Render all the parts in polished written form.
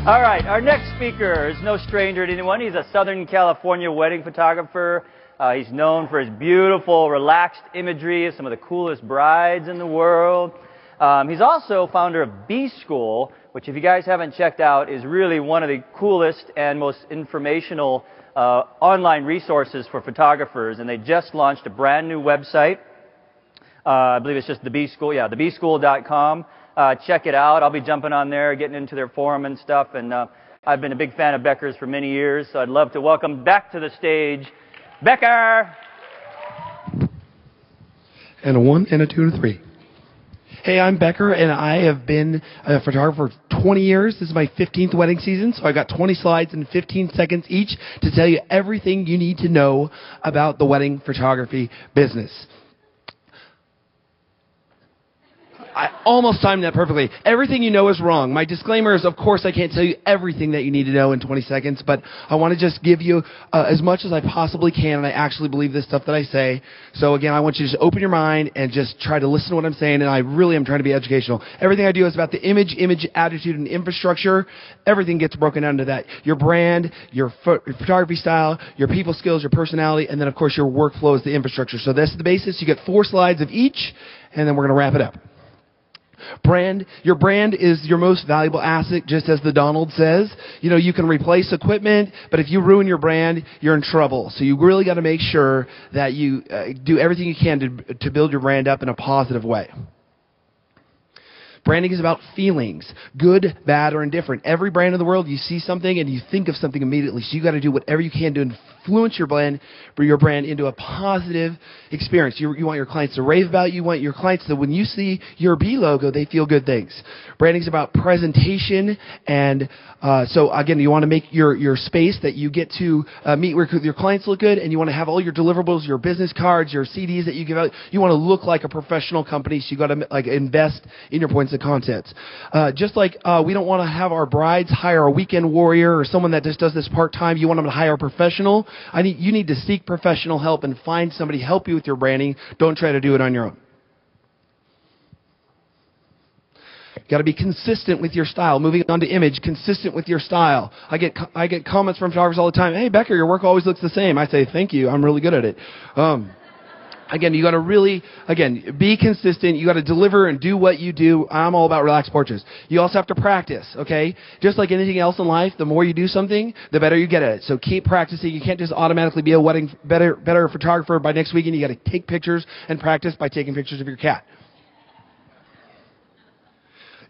All right, our next speaker is no stranger to anyone. He's a Southern California wedding photographer. He's known for his beautiful, relaxed imagery of some of the coolest brides in the world. He's also founder of B School, which if you guys haven't checked out, is really one of the coolest and most informational online resources for photographers. And they just launched a brand new website. I believe it's just the B School. Yeah, thebschool.com. Check it out. I'll be jumping on there, getting into their forum and stuff. And I've been a big fan of Becker's for many years, so I'd love to welcome back to the stage, Becker. And a 1, and a 2, and a 3. Hey, I'm Becker, and I have been a photographer for 20 years. This is my 15th wedding season, so I got 20 slides in 15 seconds each to tell you everything you need to know about the wedding photography business. I almost timed that perfectly. Everything you know is wrong. My disclaimer is, of course, I can't tell you everything that you need to know in 20 seconds, but I want to just give you as much as I possibly can, and I actually believe this stuff that I say. So, again, I want you to just open your mind and just try to listen to what I'm saying, and I really am trying to be educational. Everything I do is about the image, attitude, and infrastructure. Everything gets broken down to that. Your brand, your photography style, your people skills, your personality, and then, of course, your workflow is the infrastructure. So that's the basis. You get 4 slides of each, and then we're going to wrap it up. Your brand is your most valuable asset, just as the Donald says. You know, you can replace equipment, but if you ruin your brand, you're in trouble. So you really got to make sure that you do everything you can to build your brand up in a positive way. Branding is about feelings, good, bad, or indifferent. Every brand in the world, you see something and you think of something immediately. So you got to do whatever you can to influence your brand into a positive experience. You want your clients to rave about you. You want your clients to, when you see your B logo, they feel good things. Branding is about presentation, and so again, you want to make your space that you get to meet with your clients look good, and you want to have all your deliverables, your business cards, your CDs that you give out. You want to look like a professional company, so you got to invest in your points of content. Just like we don't want to have our brides hire a weekend warrior or someone that just does this part-time. You want them to hire a professional. You need to seek professional help and find somebody to help you with your branding. Don't try to do it on your own. Got to be consistent with your style. Moving on to image, consistent with your style. I get comments from photographers all the time. Hey, Becker, your work always looks the same. I say, thank you. I'm really good at it. Again, you got to really, be consistent. You got to deliver and do what you do. I'm all about relaxed portraits. You also have to practice, okay? Just like anything else in life, the more you do something, the better you get at it. So keep practicing. You can't just automatically be a better photographer by next weekend. You got to take pictures and practice by taking pictures of your cat.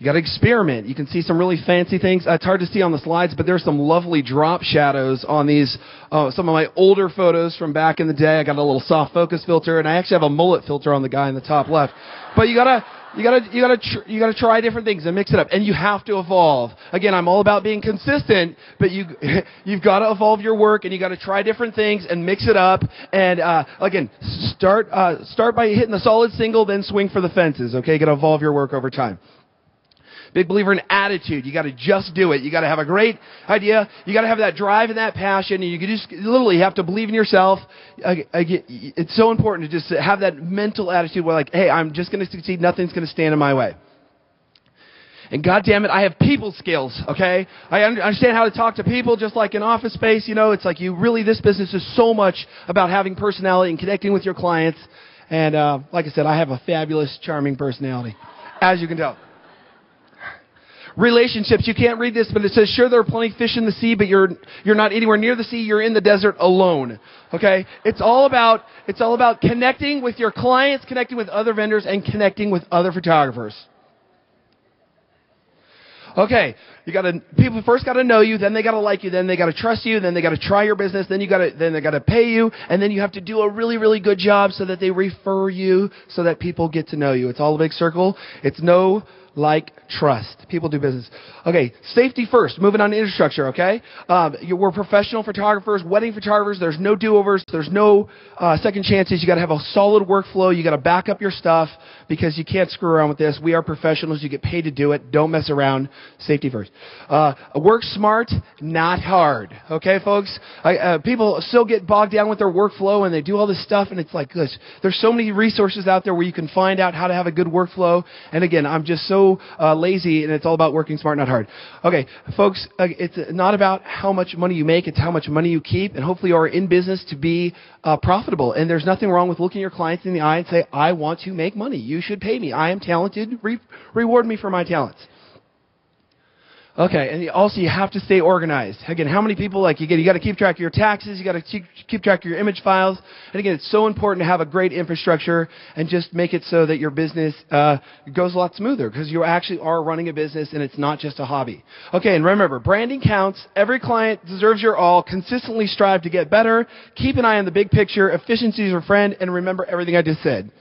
You got to experiment. You can see some really fancy things. It's hard to see on the slides, but there's some lovely drop shadows on these. Some of my older photos from back in the day. I got a little soft focus filter, and I actually have a mullet filter on the guy in the top left. But you gotta try different things and mix it up, and you have to evolve. Again, I'm all about being consistent, but you've got to evolve your work, and you got to try different things and mix it up. And again, start by hitting the solid single, then swing for the fences. Okay, you got to evolve your work over time. Big believer in attitude. You got to just do it. You got to have a great idea. You got to have that drive and that passion. And you just literally have to believe in yourself. It's so important to just have that mental attitude where, like, hey, I'm just going to succeed. Nothing's going to stand in my way. And God damn it, I have people skills, okay? I understand how to talk to people just like in office space. You know, it's like this business is so much about having personality and connecting with your clients. And like I said, I have a fabulous, charming personality, as you can tell. Relationships. You can't read this, but it says, sure, there are plenty of fish in the sea, but you're not anywhere near the sea. You're in the desert alone. Okay? It's all about connecting with your clients, connecting with other vendors, and connecting with other photographers. Okay, people first got to know you, then they got to like you, then they got to trust you, then they got to try your business, then they got to pay you, and then you have to do a really, really good job so that they refer you, so that people get to know you. It's all a big circle. It's know, like, trust. People do business. Okay, safety first. Moving on to infrastructure, okay? We're professional photographers, wedding photographers. There's no do-overs. There's no second chances. You got to have a solid workflow. You got to back up your stuff because you can't screw around with this. We are professionals. You get paid to do it. Don't mess around. Safety first. Work smart, not hard. Okay, folks? People still get bogged down with their workflow and they do all this stuff, and it's like, gosh, there's so many resources out there where you can find out how to have a good workflow. And again, I'm just so so lazy, and it's all about working smart, not hard. Okay, folks, it's not about how much money you make, it's how much money you keep, and hopefully you are in business to be profitable. And there's nothing wrong with looking your clients in the eye and say, I want to make money. You should pay me. I am talented. Reward me for my talents. Okay, and also you have to stay organized. Again, how many people, you got to keep track of your taxes, you got to keep track of your image files. And again, it's so important to have a great infrastructure and just make it so that your business goes a lot smoother because you actually are running a business and it's not just a hobby. Okay, and remember, branding counts. Every client deserves your all. Consistently strive to get better. Keep an eye on the big picture. Efficiency is your friend. And remember everything I just said.